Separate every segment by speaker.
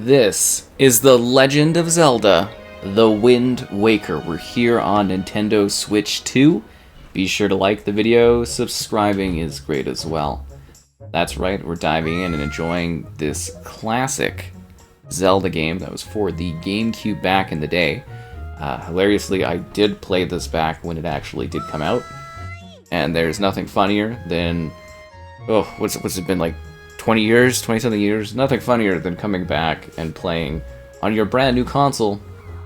Speaker 1: This is the Legend of Zelda, The Wind Waker. We're here on Nintendo Switch 2. Be sure to like the video, subscribing is great as well. That's right, we're diving in and enjoying this classic Zelda game that was for the GameCube back in the day. Hilariously, I did play this back when it actually did come out, and there's nothing funnier than, what's it been, like 20 years, 20-something years? Nothing funnier than coming back and playing on your brand new console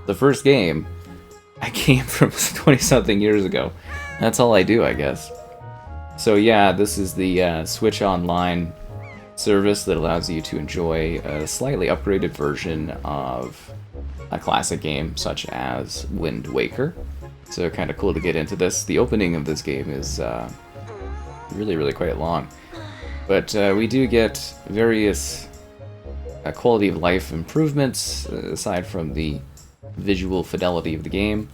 Speaker 1: the first game I came from 20-something years ago. That's all I do, I guess. So yeah, this is the Switch Online service that allows you to enjoy a slightly upgraded version of a classic game such as Wind Waker. So kind of cool to get into this. The opening of this game is really quite long. But we do get various quality of life improvements aside from the visual fidelity of the game.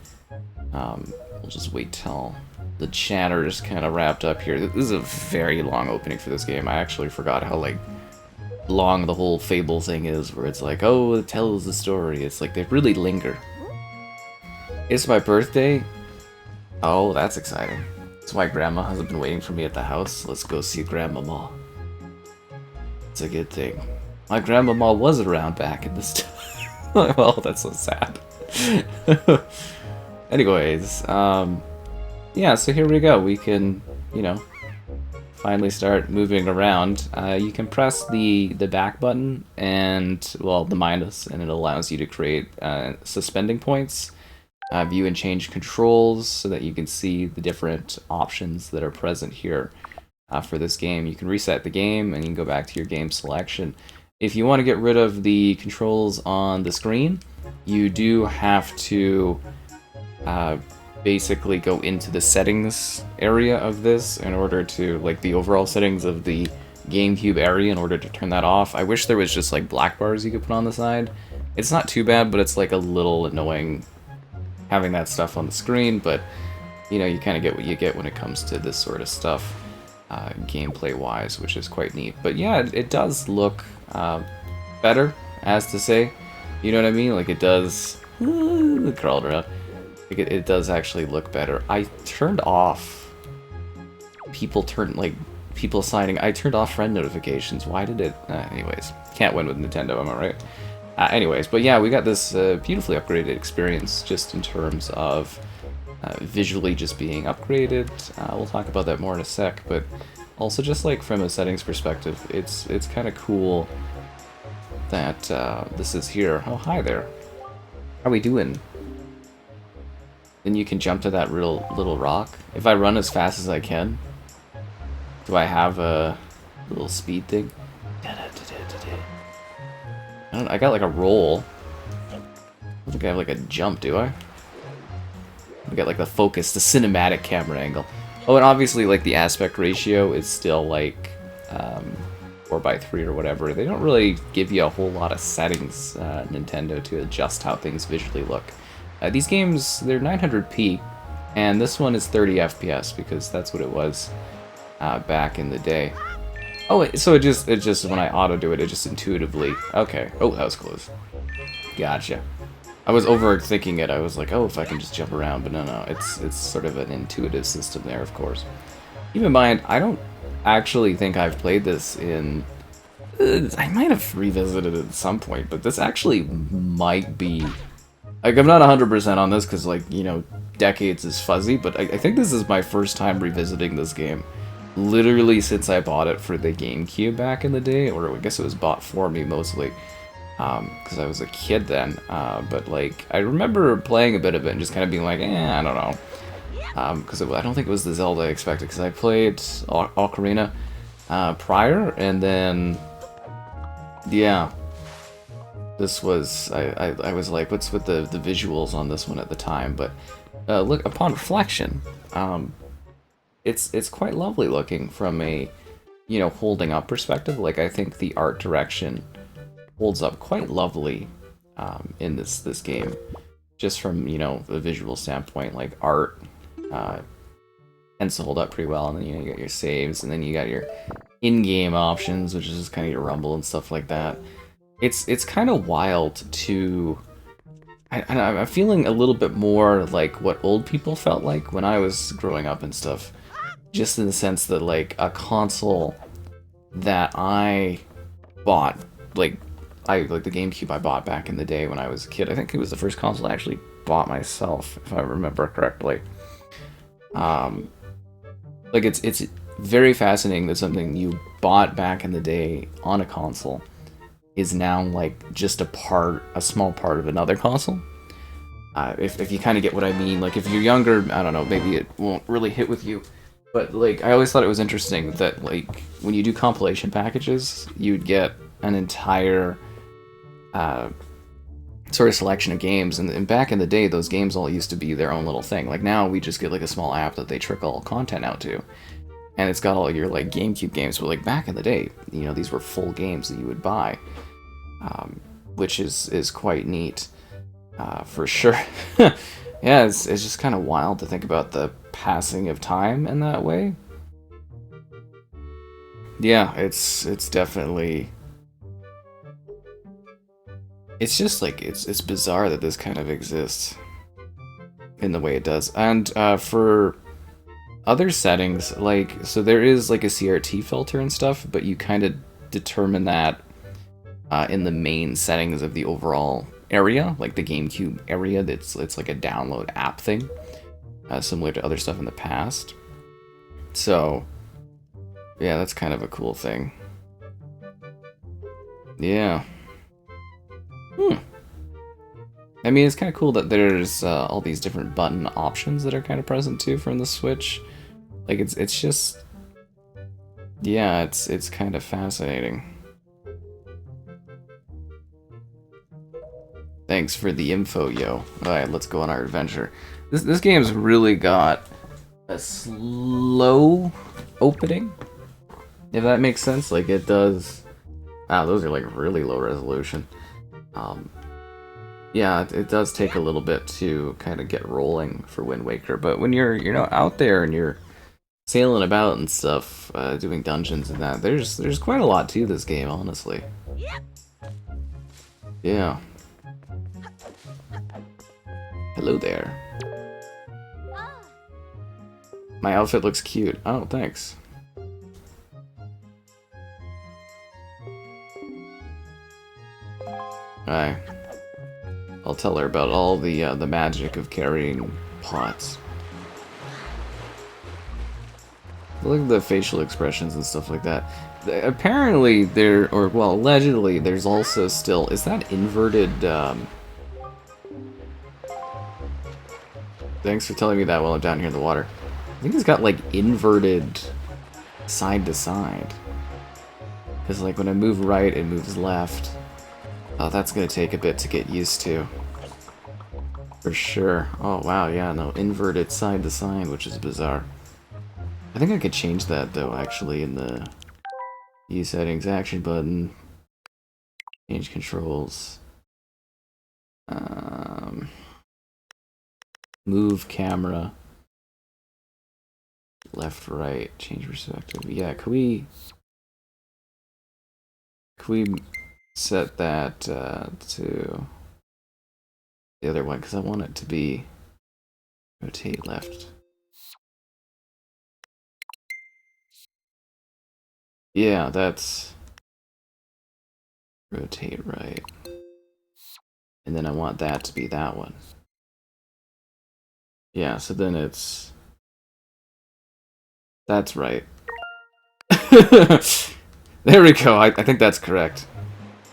Speaker 1: We'll just wait till the chatter is kind of wrapped up here. This is a very long opening for this game. I actually forgot how long the whole Fable thing is, where it's like, oh, it tells the story. It's like they really linger. It's my birthday. Oh, that's exciting. That's why Grandma hasn't been waiting for me at the house. Let's go see Grandmama. It's a good thing. My Grandmama was around back in this time. Well, that's so sad. Anyways, yeah, so here we go. We can, finally start moving around. You can press the back button and, well, the minus, and it allows you to create suspending points, view and change controls so that you can see the different options that are present here for this game. You can reset the game and you can go back to your game selection. If you want to get rid of the controls on the screen, you do have to basically go into the settings area of this in order to, the overall settings of the GameCube area in order to turn that off. I wish there was just black bars you could put on the side. It's not too bad, but it's a little annoying having that stuff on the screen, but you kind of get what you get when it comes to this sort of stuff gameplay wise, which is quite neat. But yeah, it does look better, as to say, you know what I mean? It does crawled around. It does actually look better. I turned off people signing. I turned off friend notifications. Why did it? Anyways, can't win with Nintendo, am I right? Anyways, but yeah, we got this beautifully upgraded experience just in terms of visually just being upgraded. We'll talk about that more in a sec, but also just from a settings perspective, it's kind of cool that this is here. Oh, hi there. How we doing? Then you can jump to that little rock. If I run as fast as I can, do I have a little speed thing? I got a roll. I don't think I have a jump, do I? I got the focus, the cinematic camera angle. Oh, and obviously the aspect ratio is still 4:3 or whatever. They don't really give you a whole lot of settings, Nintendo, to adjust how things visually look. These games, they're 900p, and this one is 30 FPS because that's what it was back in the day. Oh, so it just when I auto do it, it just intuitively. Okay. Oh, that was close. Gotcha. I was overthinking it. I was like, oh, if I can just jump around, but no, it's sort of an intuitive system there, of course. Keep in mind, I don't actually think I've played this in. I might have revisited it at some point, but this actually might be. I'm not 100% on this because, decades is fuzzy, but I think this is my first time revisiting this game. Literally since I bought it for the GameCube back in the day, or I guess it was bought for me mostly, because I was a kid then. But, I remember playing a bit of it and just kind of being like, I don't know. Because I don't think it was the Zelda I expected, because I played Ocarina prior, and then, yeah. This was, I was like, what's with the visuals on this one at the time? But look, upon reflection, it's quite lovely looking from a, holding up perspective. I think the art direction holds up quite lovely in this game, just from, a visual standpoint. Art tends to hold up pretty well, and then, you got your saves, and then you got your in-game options, which is just kind of your rumble and stuff like that. it's kind of wild to. I'm feeling a little bit more like what old people felt like when I was growing up and stuff. Just in the sense that, like, a console that I bought, like the GameCube I bought back in the day when I was a kid. I think it was the first console I actually bought myself, if I remember correctly. Like, it's very fascinating that something you bought back in the day on a console is now, like, just a small part of another console. If you kind of get what I mean, like, if you're younger, I don't know, maybe it won't really hit with you. But, like, I always thought it was interesting that, like, when you do compilation packages, you'd get an entire sort of selection of games. And back in the day, those games all used to be their own little thing. Like, now we just get, like, a small app that they trickle content out to. And it's got all your, like, GameCube games. But, like, back in the day, you know, these were full games that you would buy. Which is quite neat, for sure. Yeah, it's just kind of wild to think about the passing of time in that way. Yeah, it's definitely. It's just like it's bizarre that this kind of exists in the way it does. And for other settings, like, so there is like a CRT filter and stuff, but you kind of determine that in the main settings of the overall area, like the GameCube area. It's like a download app thing, similar to other stuff in the past. So yeah, that's kind of a cool thing. Yeah. I mean, it's kind of cool that there's all these different button options that are kind of present too from the Switch. Like, it's just, yeah, it's kind of fascinating. Thanks for the info, yo. Alright, let's go on our adventure. This game's really got a slow opening, if that makes sense. Like, it does. Wow, those are like really low resolution. Yeah, it does take a little bit to kind of get rolling for Wind Waker, but when you're out there and you're sailing about and stuff, doing dungeons and that, there's quite a lot to this game, honestly. Yeah. Hello there. My outfit looks cute. Oh, thanks. Alright. I'll tell her about all the magic of carrying pots. Look at the facial expressions and stuff like that. Apparently allegedly, there's also still... Is that inverted, Thanks for telling me that while I'm down here in the water. I think it's got, like, inverted side to side. Because, like, when I move right, it moves left. Oh, that's gonna take a bit to get used to. For sure. Oh, wow, yeah, no, inverted side to side, which is bizarre. I think I could change that, though, actually, in the Use Settings Action button. Change controls. Move camera. Left, right, change perspective. Yeah, can we set that to the other one? Because I want it to be rotate left. Yeah, that's rotate right. And then I want that to be that one. Yeah, so then it's... That's right. There we go, I think that's correct.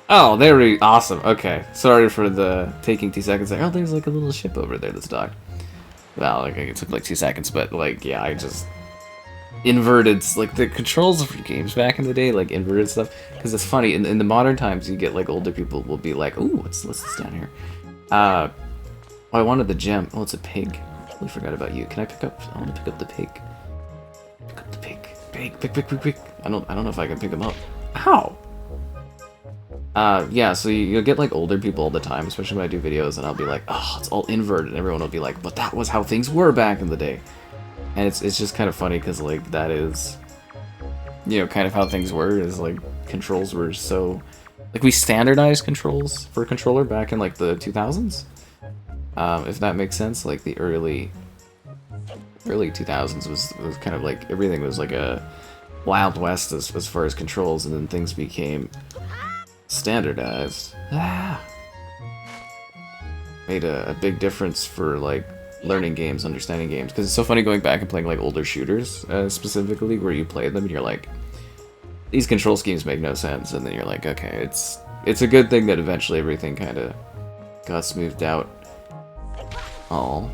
Speaker 1: Oh, there we... Awesome, okay. Sorry for the taking 2 seconds there. Oh, there's like a little ship over there that's docked. Well, like, it took like 2 seconds, but like, yeah, I just... Inverted, like the controls for games back in the day, like inverted stuff. Because it's funny, in the modern times, you get like older people will be like, ooh, what's this down here? Oh, I wanted the gem. Oh, it's a pig. We forgot about you. Can I pick up? I want to pick up the pig. Pick up the pig. Pig. I don't know if I can pick him up. Ow! Yeah, so you'll get like older people all the time, especially when I do videos, and I'll be like, oh, it's all inverted, and everyone will be like, but that was how things were back in the day. And it's just kind of funny, because like, that is, you know, kind of how things were, is like, controls were so Like, we standardized controls for a controller back in, like, the 2000s? If that makes sense, like, the early 2000s was kind of like, everything was like a Wild West as far as controls, and then things became standardized. Made a big difference for, like, learning games, understanding games, because it's so funny going back and playing, like, older shooters, specifically, where you play them, and you're like, these control schemes make no sense, and then you're like, okay, it's a good thing that eventually everything kind of got smoothed out. Oh.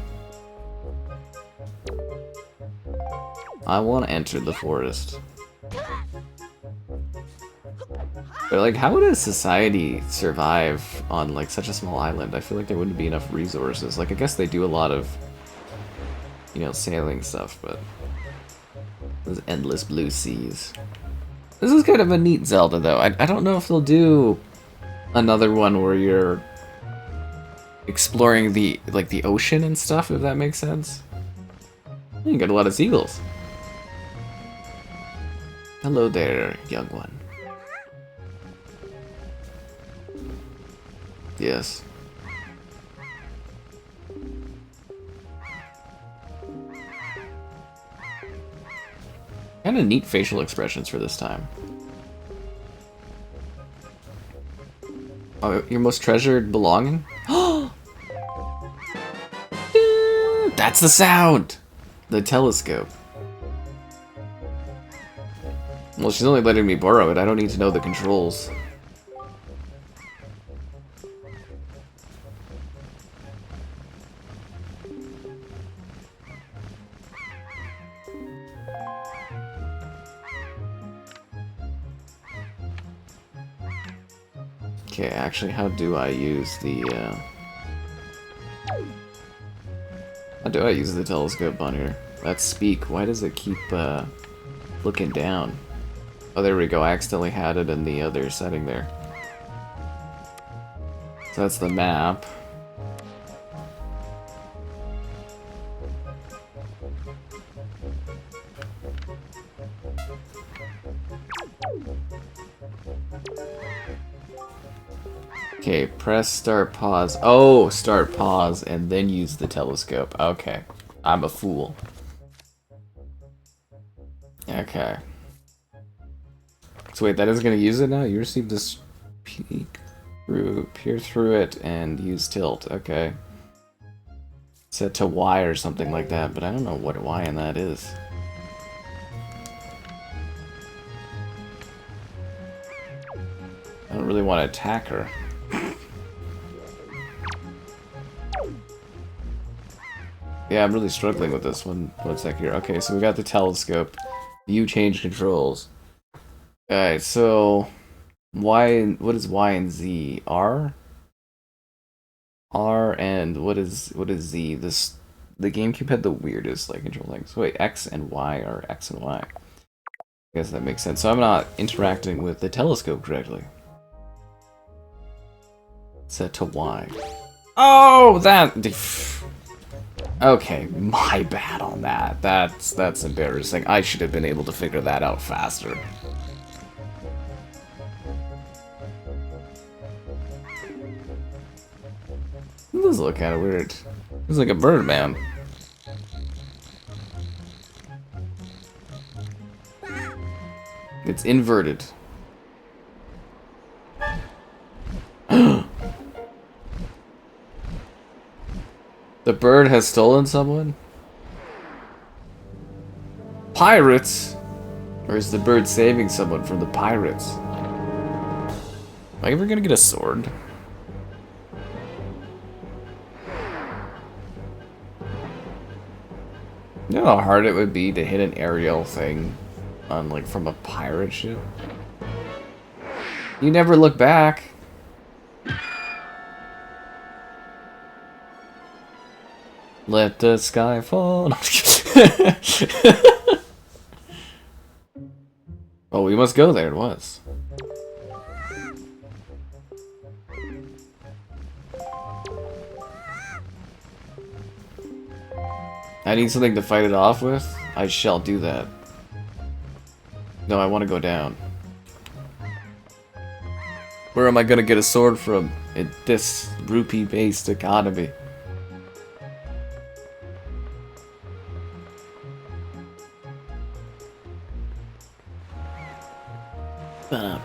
Speaker 1: I want to enter the forest. But, like, how would a society survive on, like, such a small island? I feel like there wouldn't be enough resources. Like, I guess they do a lot of, you know, sailing stuff, but those endless blue seas. This is kind of a neat Zelda, though. I don't know if they'll do another one where you're exploring the ocean and stuff, if that makes sense. You got a lot of seagulls. Hello there, young one. Yes. Kind of neat facial expressions for this time. Oh, your most treasured belonging? That's the sound! The telescope. Well, she's only letting me borrow it. I don't need to know the controls. Okay, actually, how do I use the, How do I use the telescope on here? That's speak. Why does it keep, looking down? Oh, there we go. I accidentally had it in the other setting there. So that's the map. Okay, press start pause. Oh, start pause and then use the telescope. Okay. I'm a fool. Okay. So wait, that isn't gonna use it now? You receive this peer through it and use tilt. Okay. Set to Y or something like that, but I don't know what Y in that is. I don't really want to attack her. Yeah, I'm really struggling with this one. One sec here. Okay, so we got the telescope. View change controls. Alright, so Y, what is Y and Z? R? R and what is Z? The GameCube had the weirdest like control things. So wait, X and Y are X and Y. I guess that makes sense. So I'm not interacting with the telescope correctly. Set to Y. Oh, that. Okay, my bad on that. That's embarrassing. I should have been able to figure that out faster. This does look kind of weird. It's like a bird, man. It's inverted. The bird has stolen someone? Pirates? Or is the bird saving someone from the pirates? Am I ever gonna get a sword? You know how hard it would be to hit an aerial thing on like from a pirate ship? You never look back. Let the sky fall. Oh, we must go there. It was. I need something to fight it off with. I shall do that. No, I want to go down. Where am I gonna get a sword from in this rupee-based economy? I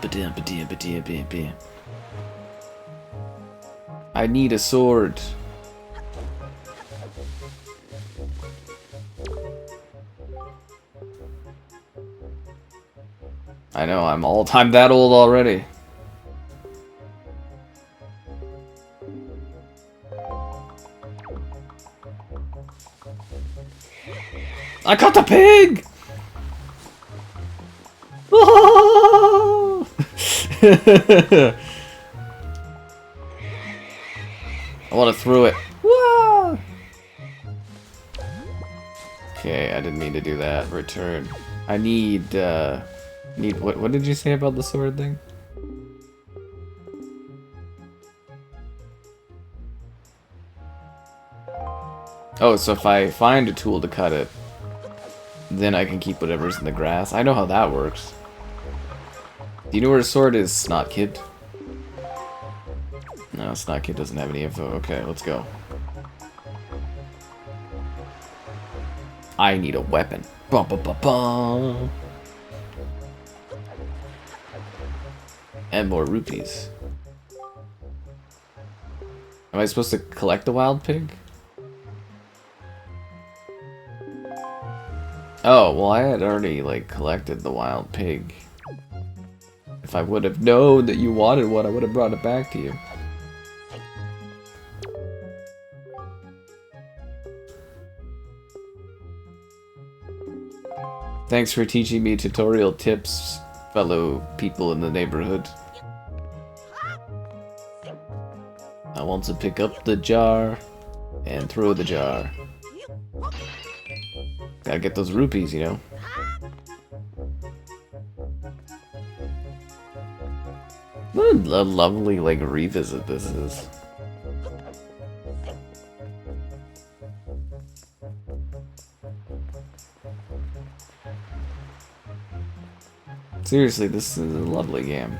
Speaker 1: need a sword. I know, I'm that old already. I caught the pig! I want to throw it. Okay, I didn't mean to do that. Return. I need what did you say about the sword thing? Oh, so if I find a tool to cut it, then I can keep whatever's in the grass. I know how that works. Do you know where a sword is, Snot Kid? No, Snot Kid doesn't have any info. Okay, let's go. I need a weapon. Bum, bum, bum, bum. And more rupees. Am I supposed to collect the wild pig? Oh, well, I had already, like, collected the wild pig. If I would have known that you wanted one, I would have brought it back to you. Thanks for teaching me tutorial tips, fellow people in the neighborhood. I want to pick up the jar and throw the jar. Gotta get those rupees, you know. What a lovely, like, revisit this is. Seriously, this is a lovely game.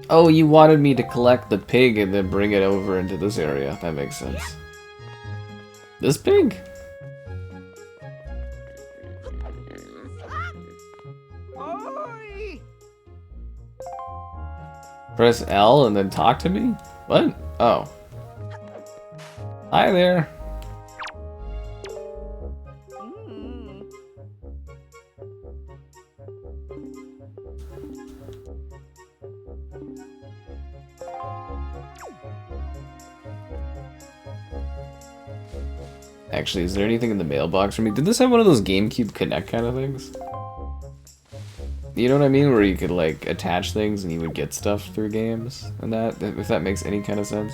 Speaker 1: Oh, you wanted me to collect the pig and then bring it over into this area. That makes sense. This pig? Press L and then talk to me? What? Oh. Hi there. Actually, is there anything in the mailbox for me? Did this have one of those GameCube Connect kind of things? You know what I mean? Where you could, like, attach things and you would get stuff through games and that, if that makes any kind of sense.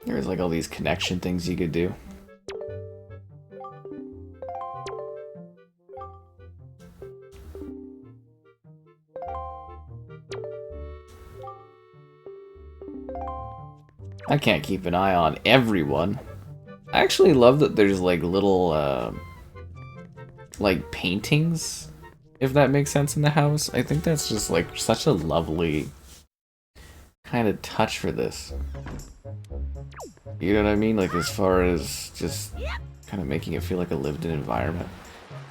Speaker 1: There's, like, all these connection things you could do. I can't keep an eye on everyone. I actually love that there's like little like paintings, if that makes sense, in the house. I think that's just like such a lovely kind of touch for this. You know what I mean? Like as far as just kind of making it feel like a lived-in environment.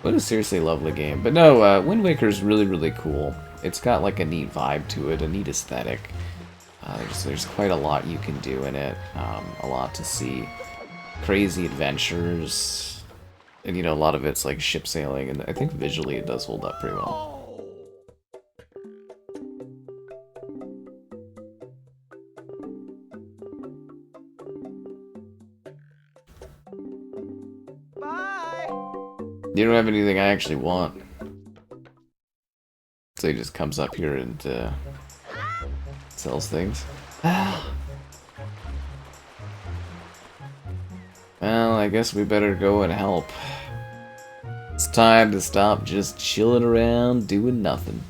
Speaker 1: What a seriously lovely game. But no, Wind Waker is really, really cool. It's got like a neat vibe to it, a neat aesthetic. There's quite a lot you can do in it, a lot to see. Crazy adventures, and you know, a lot of it's like ship sailing, and I think visually it does hold up pretty well. Bye. You don't have anything I actually want. So he just comes up here and sells things. Well, I guess we better go and help. It's time to stop just chilling around doing nothing.